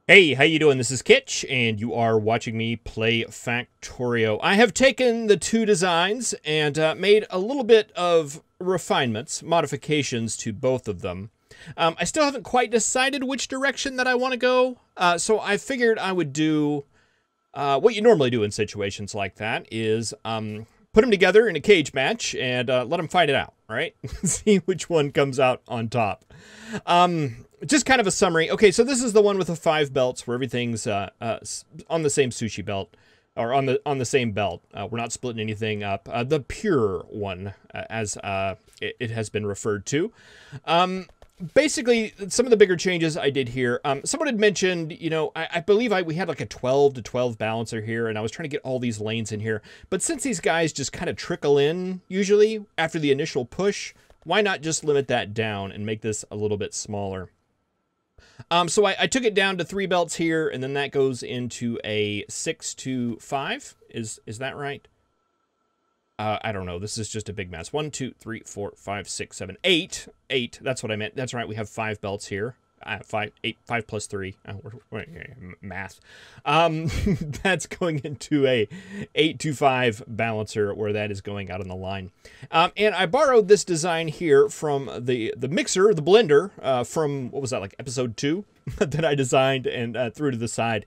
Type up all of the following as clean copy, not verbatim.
Hey, how you doing? This is Kitch, and you are watching me play Factorio. I have taken the two designs and made a little bit of refinements, modifications to both of them. I still haven't quite decided which direction that I want to go, so I figured I would do what you normally do in situations like that is put them together in a cage match and let them fight it out, right? See which one comes out on top. Just kind of a summary. Okay, so this is the one with the 5 belts where everything's on the same sushi belt, or on the same belt. We're not splitting anything up. The pure one, as it has been referred to. Basically, some of the bigger changes I did here. Someone had mentioned, you know, I believe we had like a 12 to 12 balancer here, and I was trying to get all these lanes in here. But since these guys just kind of trickle in, usually, after the initial push, why not just limit that down and make this a little bit smaller? So I took it down to 3 belts here, and then that goes into a 6 to 5. Is that right? I don't know. This is just a big mess. 1, 2, 3, 4, 5, 6, 7, 8. 8. That's what I meant. That's right. We have 5 belts here. 5 plus 3. Math. That's going into a 8 to 5 balancer where that is going out on the line. And I borrowed this design here from the mixer, the blender, from, what was that, like episode 2? That I designed and threw to the side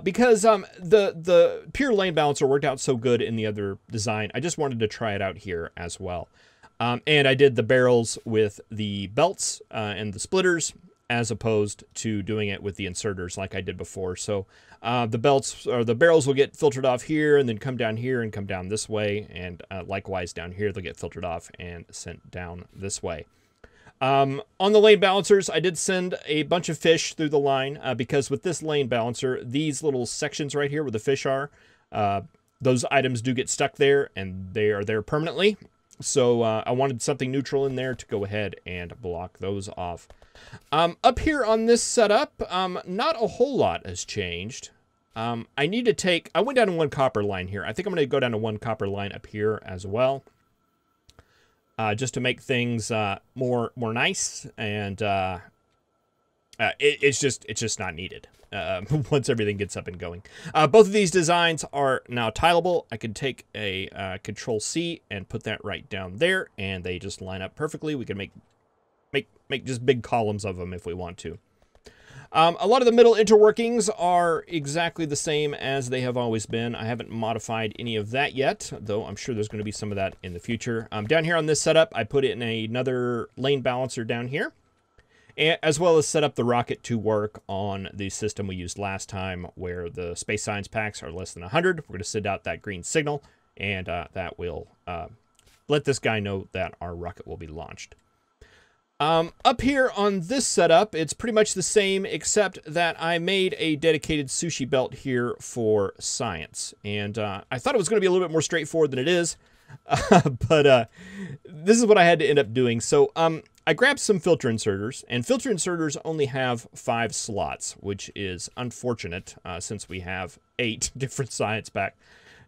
because the pure lane balancer worked out so good in the other design. I just wanted to try it out here as well. And I did the barrels with the belts and the splitters as opposed to doing it with the inserters like I did before. So the belts or the barrels will get filtered off here and then come down here and come down this way. And likewise down here, they'll get filtered off and sent down this way. On the lane balancers, I did send a bunch of fish through the line because with this lane balancer, these little sections right here where the fish are, those items do get stuck there and they are there permanently. So I wanted something neutral in there to go ahead and block those off. Up here on this setup, not a whole lot has changed. I went down to 1 copper line here. I think I'm going to go down to 1 copper line up here as well. Just to make things more nice, and it's just not needed once everything gets up and going. Both of these designs are now tileable. I can take a Control C and put that right down there, and they just line up perfectly. We can make just big columns of them if we want to. A lot of the middle interworkings are exactly the same as they have always been. I haven't modified any of that yet, though I'm sure there's going to be some of that in the future. Down here on this setup, I put in another lane balancer down here, as well as set up the rocket to work on the system we used last time, where the space science packs are less than 100. We're going to send out that green signal, and that will let this guy know that our rocket will be launched. Up here on this setup, it's pretty much the same, except that I made a dedicated sushi belt here for science. And I thought it was going to be a little bit more straightforward than it is, but this is what I had to end up doing. So I grabbed some filter inserters, and filter inserters only have 5 slots, which is unfortunate since we have 8 different science packs.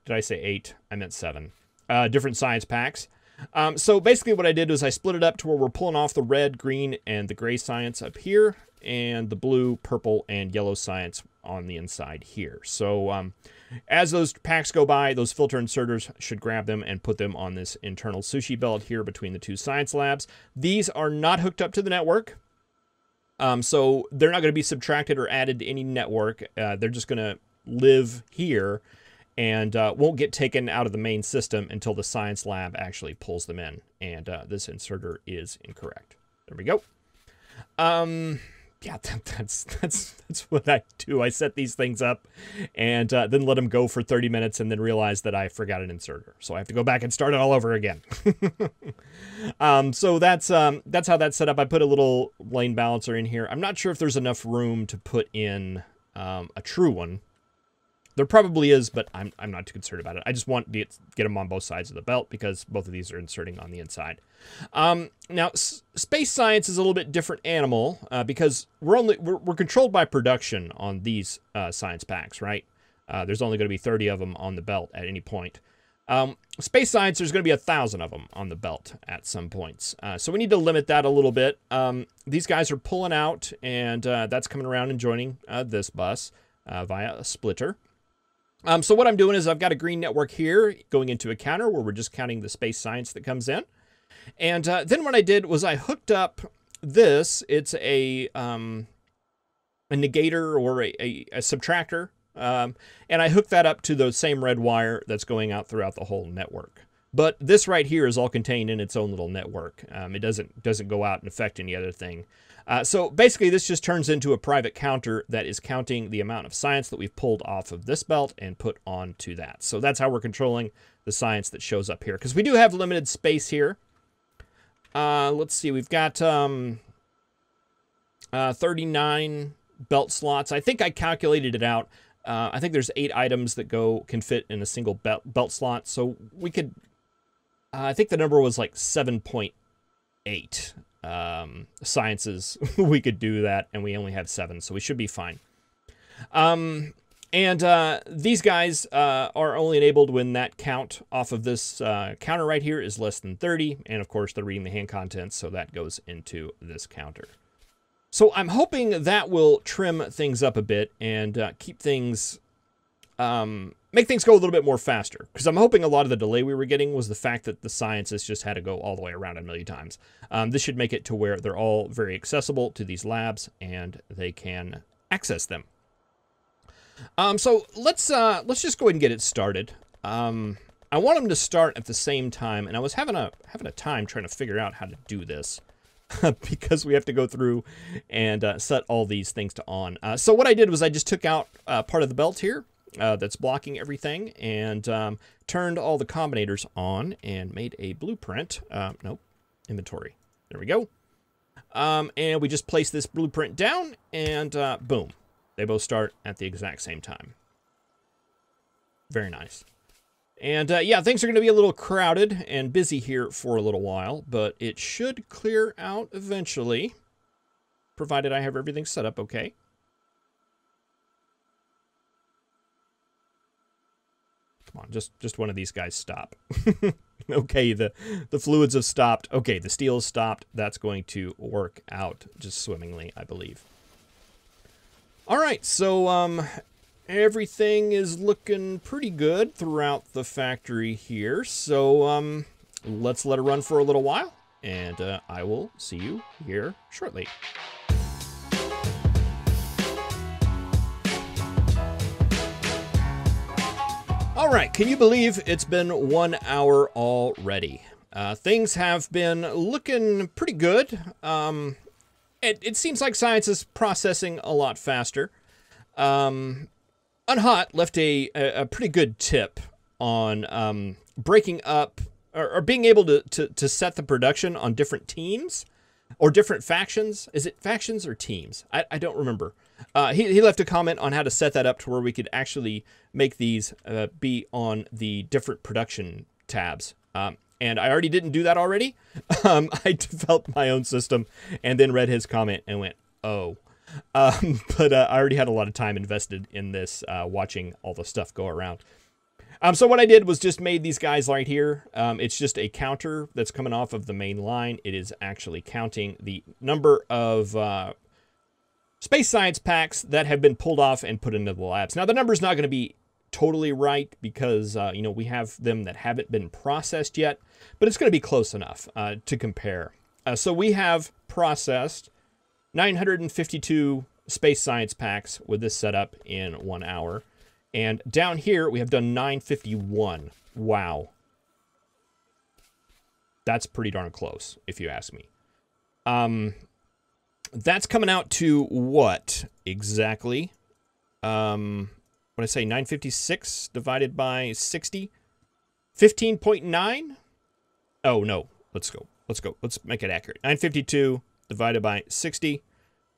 Did I say 8? I meant 7. Different science packs. So basically what I did was I split it up to where we're pulling off the red, green, and the gray science up here, and the blue, purple, and yellow science on the inside here. So as those packs go by, those filter inserters should grab them and put them on this internal sushi belt here between the 2 science labs. These are not hooked up to the network, so they're not going to be subtracted or added to any network. They're just going to live here and won't get taken out of the main system until the science lab actually pulls them in. And this inserter is incorrect. There we go. Yeah, that's what I do. I set these things up and then let them go for 30 minutes and then realize that I forgot an inserter. So I have to go back and start it all over again. So that's how that's set up. I put a little lane balancer in here. I'm not sure if there's enough room to put in a true one. There probably is, but I'm not too concerned about it. I just want to get them on both sides of the belt because both of these are inserting on the inside. Now, space science is a little bit different animal because we're controlled by production on these science packs, right? There's only going to be 30 of them on the belt at any point. Space science, there's going to be 1,000 of them on the belt at some points. So we need to limit that a little bit. These guys are pulling out, and that's coming around and joining this bus via a splitter. So what I'm doing is I've got a green network here going into a counter where we're just counting the space science that comes in. And then what I did was I hooked up this. It's a negator or a subtractor. And I hooked that up to the same red wire that's going out throughout the whole network. But this right here is all contained in its own little network. It doesn't go out and affect any other thing. So basically this just turns into a private counter that is counting the amount of science that we've pulled off of this belt and put onto that. So that's how we're controlling the science that shows up here. Because we do have limited space here. Let's see, we've got 39 belt slots. I think I calculated it out. I think there's 8 items that can fit in a single belt slot. So we could, I think the number was like 7.8 sciences. We could do that, and we only have 7, so we should be fine. These guys are only enabled when that count off of this counter right here is less than 30. And of course, they're reading the hand contents, so that goes into this counter. So I'm hoping that will trim things up a bit and keep things, make things go a little bit more faster. Because I'm hoping a lot of the delay we were getting was the fact that the sciences just had to go all the way around a million times. This should make it to where they're all very accessible to these labs and they can access them. So let's just go ahead and get it started. I want them to start at the same time, and I was having a time trying to figure out how to do this. Because we have to go through and set all these things to on. So what I did was I just took out part of the belt here that's blocking everything and turned all the combinators on and made a blueprint. Nope, inventory. There we go. And we just place this blueprint down and boom. They both start at the exact same time. Very nice. And yeah, things are going to be a little crowded and busy here for a little while, but it should clear out eventually, provided I have everything set up okay. Come on, just one of these guys stop. Okay, the fluids have stopped. Okay, the steel has stopped. That's going to work out just swimmingly, I believe. All right, so everything is looking pretty good throughout the factory here. So let's let it run for a little while, and I will see you here shortly. All right, can you believe it's been 1 hour already? Things have been looking pretty good. It seems like science is processing a lot faster. Unhot left a pretty good tip on breaking up or being able to set the production on different teams or different factions. Is it factions or teams? I don't remember. He left a comment on how to set that up to where we could actually make these be on the different production tabs. And I already didn't do that already. I developed my own system and then read his comment and went, oh. But I already had a lot of time invested in this, watching all the stuff go around. So what I did was just made these guys right here. It's just a counter that's coming off of the main line. It is actually counting the number of space science packs that have been pulled off and put into the labs. Now, the number's not going to be totally right because, you know, we have them that haven't been processed yet, but it's going to be close enough to compare. So we have processed 952 space science packs with this setup in 1 hour. And down here, we have done 951. Wow. That's pretty darn close, if you ask me. That's coming out to what exactly? What did I say? 956 divided by 60? 15.9? Oh, no. Let's go. Let's make it accurate. 952 divided by 60.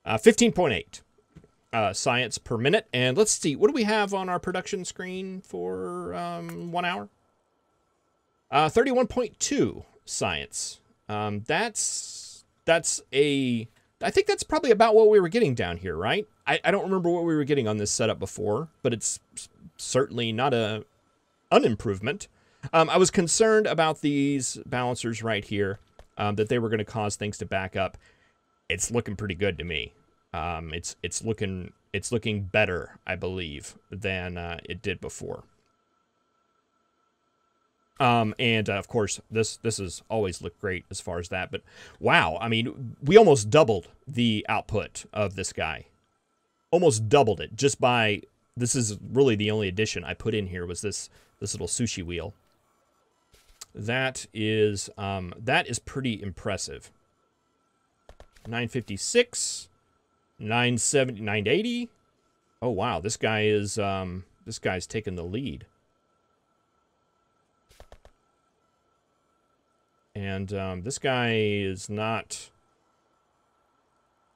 15.8 science per minute. And let's see. What do we have on our production screen for 1 hour? 31.2 science. I think that's probably about what we were getting down here, right? I don't remember what we were getting on this setup before, but it's certainly not an improvement. I was concerned about these balancers right here, that they were going to cause things to back up. It's looking pretty good to me. It's looking better, I believe, than it did before. And of course, this has always looked great as far as that. But wow, I mean, we almost doubled the output of this guy. Almost doubled it just by. This is really the only addition I put in here was this little sushi wheel. That is pretty impressive. 956, 970, 980. Oh wow, this guy's taking the lead. And this guy is not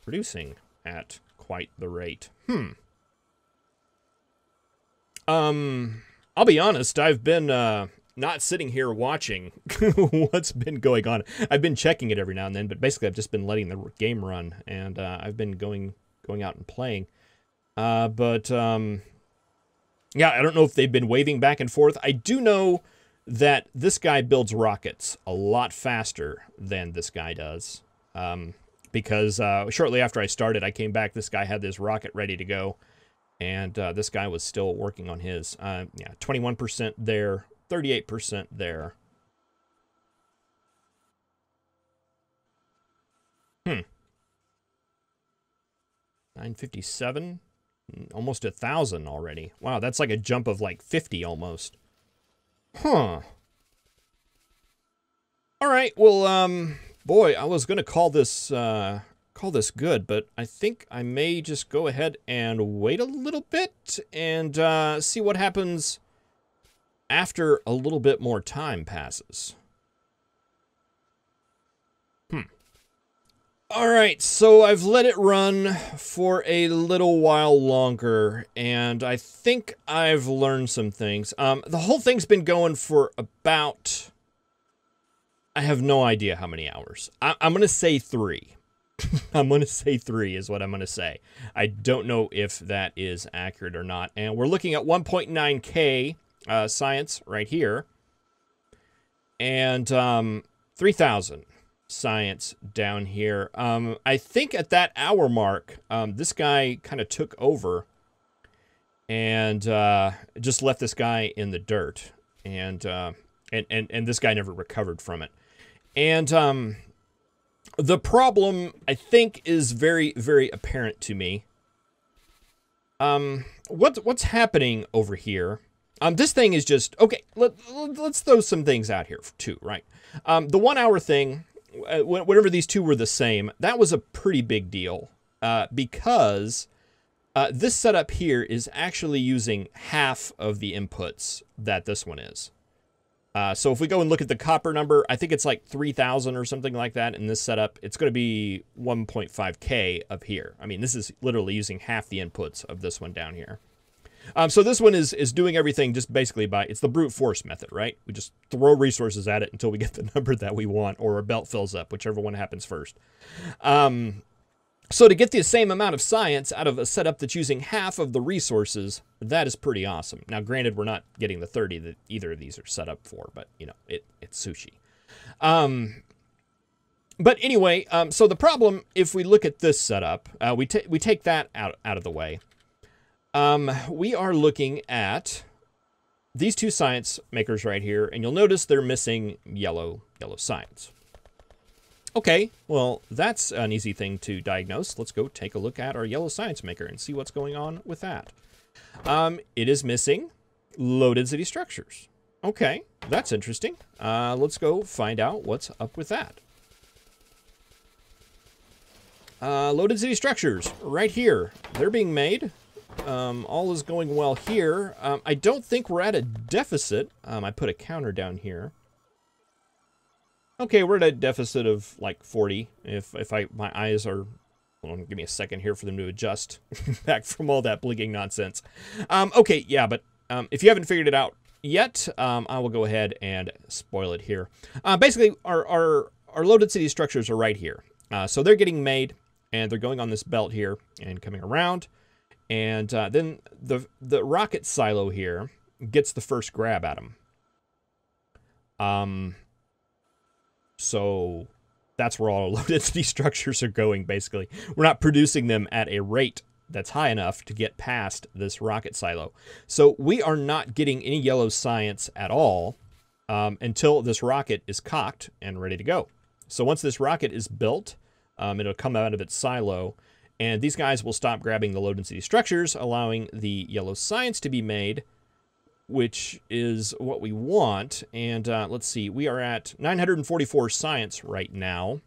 producing at quite the rate. I'll be honest, I've been not sitting here watching what's been going on. I've been checking it every now and then, but basically I've just been letting the game run, and I've been going out and playing. Yeah, I don't know if they've been waving back and forth. I do know that this guy builds rockets a lot faster than this guy does. Because shortly after I started, I came back, this guy had this rocket ready to go, and this guy was still working on his. Yeah, 21% there, 38% there. 957, almost 1,000 already. Wow, that's like a jump of like 50 almost. Huh. All right. Well, boy, I was gonna call this good, but I think I may just go ahead and wait a little bit and see what happens after a little bit more time passes. All right, so I've let it run for a little while longer, and I think I've learned some things. The whole thing's been going for about, I have no idea how many hours. I'm going to say 3. I'm going to say 3 is what I'm going to say. I don't know if that is accurate or not. And we're looking at 1.9K science right here, and 3,000. Science down here. I think at that hour mark, this guy kind of took over and just left this guy in the dirt, and this guy never recovered from it. And the problem, I think, is very, very apparent to me. What's happening over here? This thing is just okay. Let's throw some things out here too, right? The 1 hour thing. Whenever these two were the same, that was a pretty big deal because this setup here is actually using half of the inputs that this one is. So if we go and look at the copper number, I think it's like 3,000 or something like that in this setup. It's going to be 1.5K up here. I mean, this is literally using half the inputs of this one down here. So this one is doing everything just basically by, it's the brute force method, right? We just throw resources at it until we get the number that we want, or our belt fills up, whichever one happens first. So to get the same amount of science out of a setup that's using half of the resources, that is pretty awesome. Now, granted, we're not getting the 30 that either of these are set up for, but, you know, it's sushi. But anyway, so the problem, if we look at this setup, we take that out of the way. We are looking at these two science makers right here, and you'll notice they're missing yellow science. Okay, well, that's an easy thing to diagnose. Let's go take a look at our yellow science maker and see what's going on with that. It is missing low density structures. Okay, that's interesting. Let's go find out what's up with that. Low density structures right here. They're being made. All is going well here. I don't think we're at a deficit. I put a counter down here. Okay, we're at a deficit of like 40. If my eyes are, hold on, give me a second here for them to adjust back from all that blinking nonsense. Okay, yeah, but if you haven't figured it out yet, I will go ahead and spoil it here. Basically, our low density structures are right here. So they're getting made, and they're going on this belt here and coming around. And then the rocket silo here gets the first grab at them. So that's where all our low density structures are going, basically. We're not producing them at a rate that's high enough to get past this rocket silo. So we are not getting any yellow science at all until this rocket is cocked and ready to go. So once this rocket is built, it'll come out of its silo, and these guys will stop grabbing the low density structures, allowing the yellow science to be made, which is what we want. And let's see, we are at 944 science right now.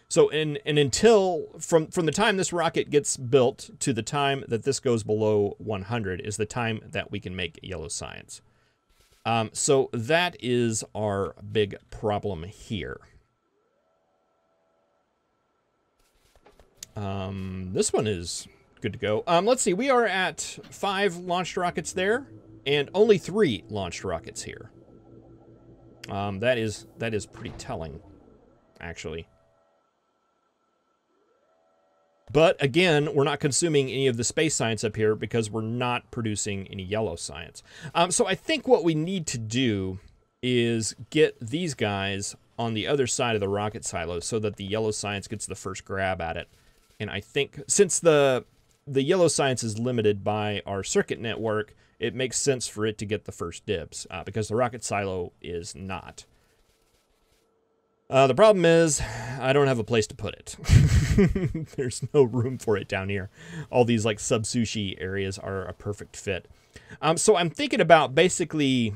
So and until, from the time this rocket gets built to the time that this goes below 100 is the time that we can make yellow science. So that is our big problem here. This one is good to go. Let's see, we are at 5 launched rockets there, and only 3 launched rockets here. That is pretty telling, actually. But again, we're not consuming any of the space science up here because we're not producing any yellow science. So I think what we need to do is get these guys on the other side of the rocket silo so that the yellow science gets the first grab at it. And I think since the yellow science is limited by our circuit network, it makes sense for it to get the first dibs because the rocket silo is not. The problem is I don't have a place to put it. There's no room for it down here. All these like sub-sushi areas are a perfect fit. So I'm thinking about basically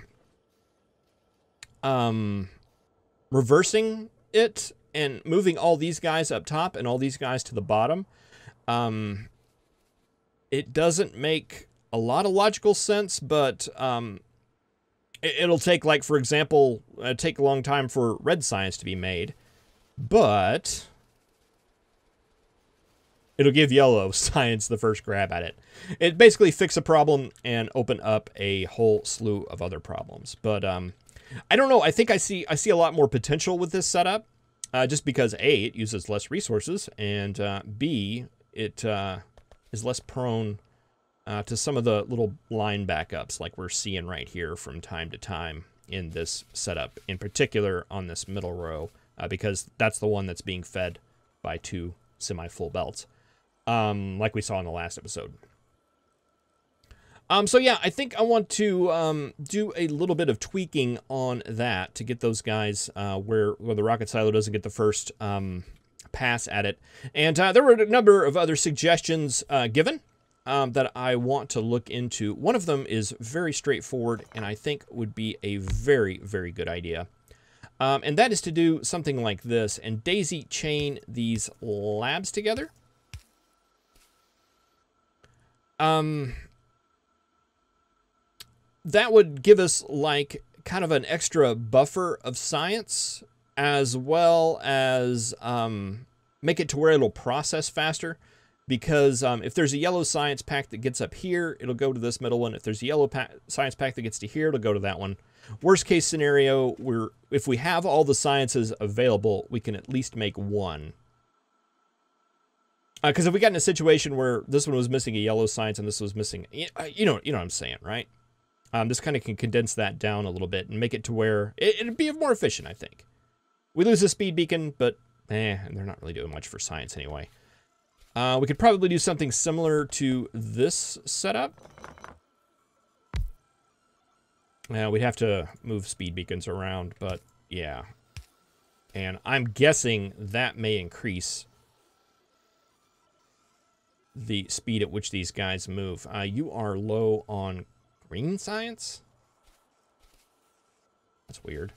reversing it and moving all these guys up top and all these guys to the bottom. It doesn't make a lot of logical sense, but it'll take, like, for example, take a long time for red science to be made, but it'll give yellow science the first grab at it. It basically fix a problem and open up a whole slew of other problems. But I don't know. I think I see a lot more potential with this setup, just because A, it uses less resources, and B, it is less prone to some of the little line backups like we're seeing right here from time to time in this setup, in particular on this middle row, because that's the one that's being fed by 2 semi-full belts, like we saw in the last episode. So yeah, I think I want to do a little bit of tweaking on that to get those guys where the rocket silo doesn't get the first pass at it. And there were a number of other suggestions given that I want to look into. One of them is very straightforward and I think would be a very, very good idea. And that is to do something like this and daisy chain these labs together. That would give us like kind of an extra buffer of science, as well as make it to where it'll process faster. Because if there's a yellow science pack that gets up here, it'll go to this middle one. If there's a yellow science pack that gets to here, it'll go to that one. Worst case scenario, if we have all the sciences available, we can at least make one. Because if we got in a situation where this one was missing a yellow science and this was missing, you know what I'm saying, right? This kind of can condense that down a little bit and make it to where it'd be more efficient, I think. We lose a speed beacon, but they're not really doing much for science anyway. We could probably do something similar to this setup. We'd have to move speed beacons around, but yeah. And I'm guessing that may increase the speed at which these guys move. You are low on green science? That's weird.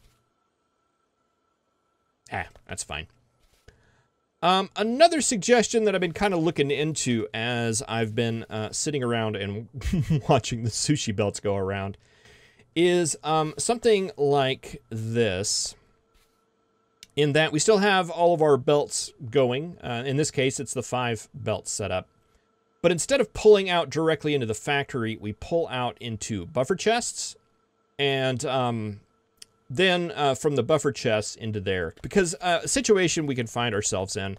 That's fine. Another suggestion that I've been kind of looking into as I've been sitting around and watching the sushi belts go around is something like this, in that we still have all of our belts going. In this case, it's the 5 belt setup. But instead of pulling out directly into the factory, we pull out into buffer chests, and then from the buffer chests into there. Because a situation we can find ourselves in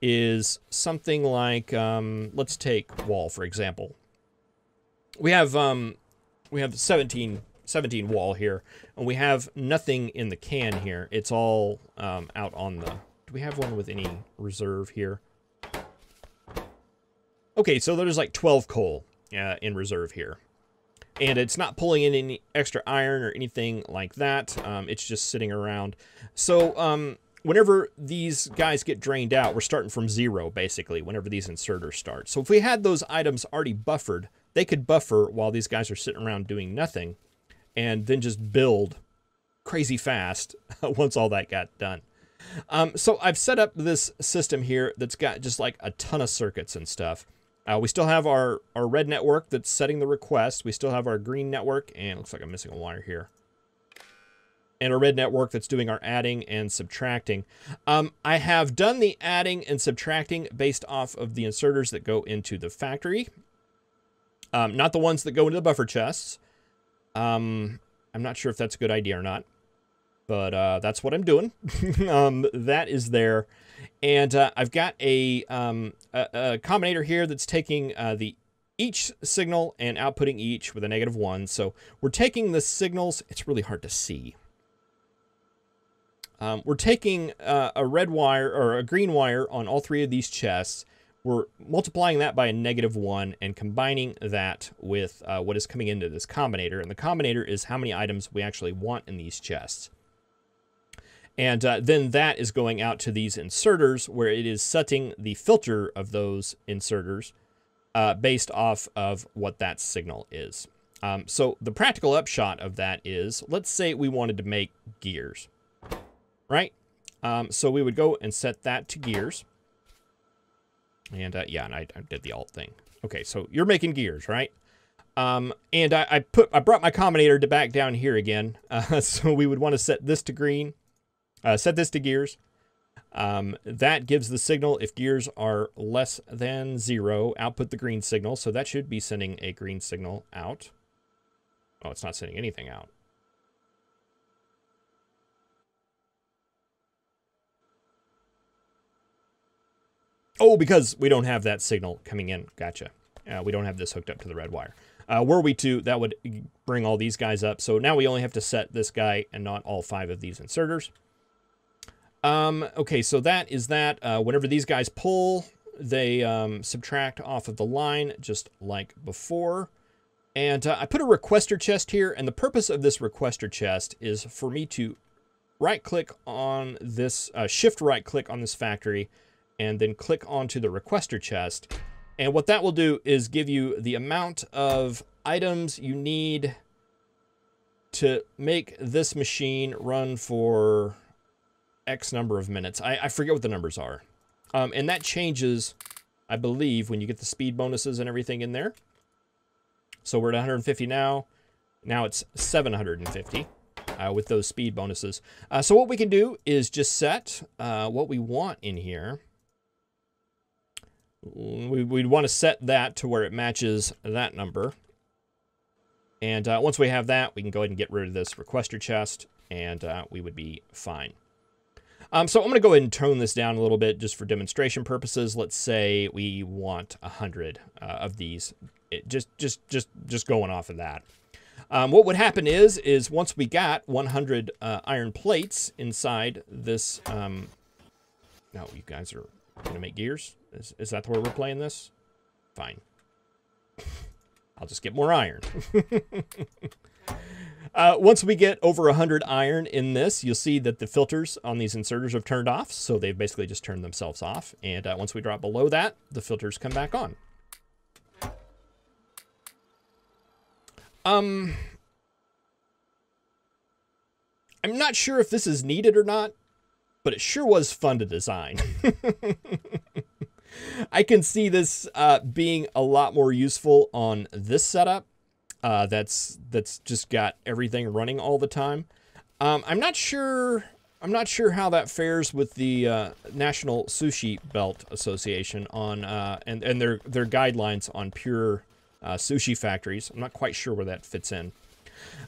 is something like, let's take wall, for example. We have 17 17 wall here, and we have nothing in the can here. It's all out on the... Do we have one with any reserve here? Okay, so there's like 12 coal in reserve here. And it's not pulling in any extra iron or anything like that. It's just sitting around. So whenever these guys get drained out, we're starting from 0, basically, whenever these inserters start. So if we had those items already buffered, they could buffer while these guys are sitting around doing nothing, and then just build crazy fast once all that got done. So I've set up this system here that's got just like a ton of circuits and stuff. We still have our red network that's setting the request. We still have our green network, and it looks like I'm missing a wire here. And a red network that's doing our adding and subtracting. I have done the adding and subtracting based off of the inserters that go into the factory. Not the ones that go into the buffer chests. I'm not sure if that's a good idea or not. But that's what I'm doing. That is there. And I've got a combinator here that's taking the each signal and outputting each with a -1. So we're taking the signals. It's really hard to see. We're taking a red wire or a green wire on all 3 of these chests. We're multiplying that by a -1 and combining that with what is coming into this combinator. And the combinator is how many items we actually want in these chests. And then that is going out to these inserters where it is setting the filter of those inserters based off of what that signal is. So the practical upshot of that is, let's say we wanted to make gears, right? So we would go and set that to gears. And yeah, and I did the alt thing. Okay, so you're making gears, right? And I brought my combinator back down here again. So we would want to set this to green. Set this to gears. That gives the signal if gears are less than 0, output the green signal. So that should be sending a green signal out. Oh, it's not sending anything out. Oh, because we don't have that signal coming in. Gotcha. We don't have this hooked up to the red wire. Were we to, that would bring all these guys up. So now we only have to set this guy and not all 5 of these inserters. Okay, so that is that. Whenever these guys pull, they subtract off of the line just like before. And I put a requester chest here, and the purpose of this requester chest is for me to right-click on this, shift right-click on this factory, and then click onto the requester chest. And what that will do is give you the amount of items you need to make this machine run for X number of minutes. I forget what the numbers are. And that changes, I believe, when you get the speed bonuses and everything in there. So we're at 150 now. Now it's 750 with those speed bonuses. So what we can do is just set what we want in here. We'd want to set that to where it matches that number. And once we have that, we can go ahead and get rid of this requester chest, and we would be fine. So I'm going to go ahead and tone this down a little bit just for demonstration purposes. Let's say we want 100 of these. Just going off of that. What would happen is once we got 100 iron plates inside this... no, you guys are going to make gears? Is that where we're playing this? Fine. I'll just get more iron. Once we get over 100 iron in this, you'll see that the filters on these inserters have turned off. So they've basically just turned themselves off. And once we drop below that, the filters come back on. I'm not sure if this is needed or not, but it sure was fun to design. I can see this being a lot more useful on this setup. That's just got everything running all the time. I'm not sure how that fares with the National Sushi Belt Association on and their guidelines on pure sushi factories. I'm not quite sure where that fits in.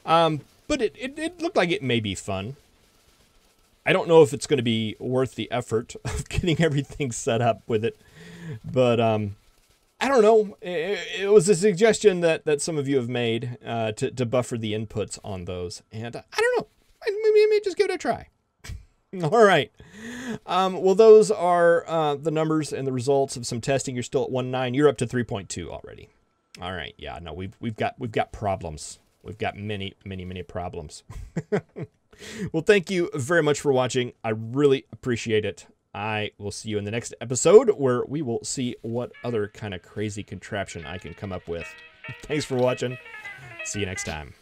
But it looked like it may be fun. I don't know if it's going to be worth the effort of getting everything set up with it. But I don't know. It was a suggestion that some of you have made to buffer the inputs on those. And I don't know. Maybe just give it a try. All right. Well, those are the numbers and the results of some testing. You're still at 1.9. You're up to 3.2 already. All right. Yeah, no, we've got problems. We've got many problems. Well, thank you very much for watching. I really appreciate it. I will see you in the next episode where we will see what other kind of crazy contraption I can come up with. Thanks for watching. See you next time.